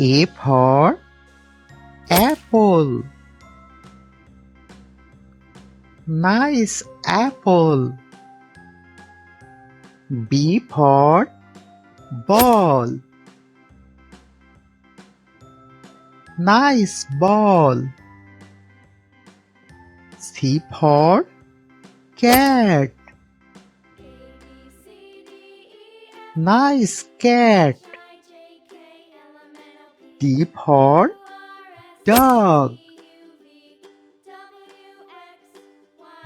A for apple. Nice apple. B for ball. Nice ball. C for cat. Nice cat. D for dog.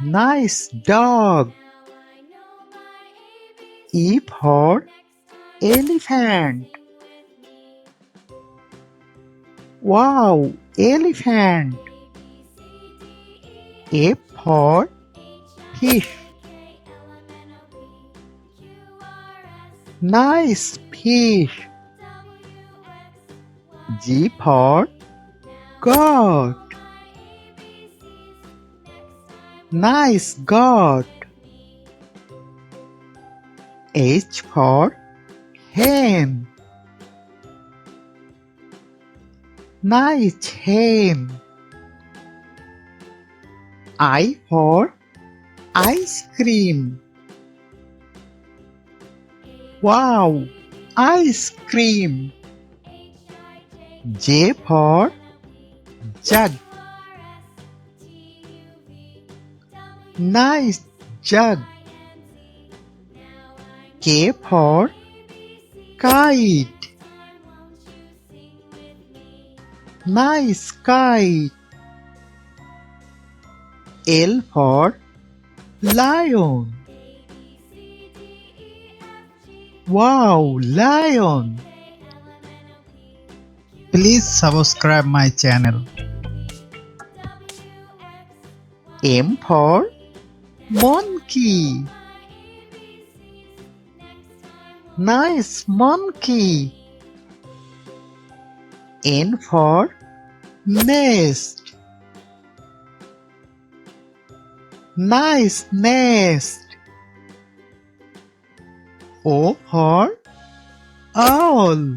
Nice dog. E for elephant. Wow, elephant. F for fish. Nice fish. G for goat. Nice goat. H for hen. Nice hen. I for ice cream. Wow, ice cream. J for jug. Nice jug. K for kite. Nice kite. L for lion. Wow, lion. Please subscribe my channel. M for monkey. Nice monkey. N for nest. Nice nest. O for owl.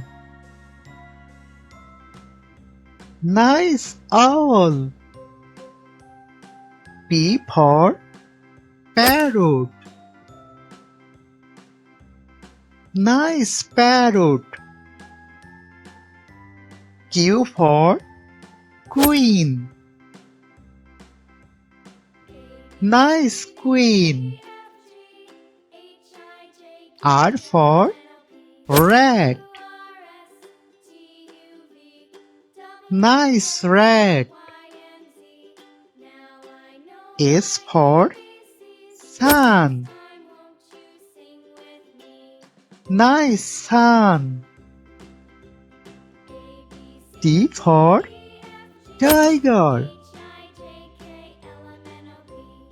Nice owl. P for parrot. Nice parrot. Q for queen. Nice queen. R for rat. Nice rat. S for sun. Nice sun. T for tiger.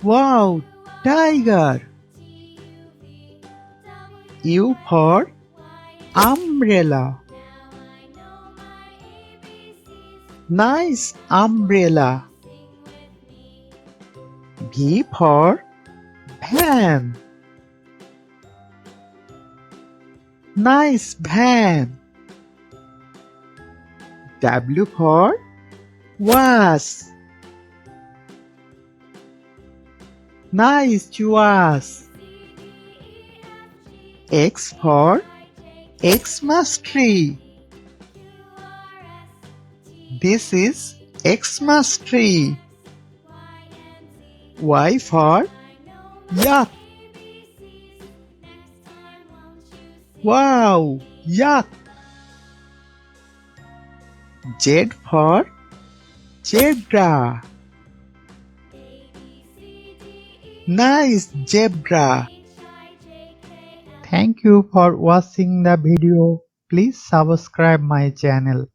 Wow, tiger. U for umbrella. Nice umbrella. V for van. Nice van. W for vase. Nice vase. X for Xmas tree. This is Xmas tree. Y for yak. Wow, yak. Z for zebra. Nice zebra. Thank you for watching the video. Please subscribe my channel.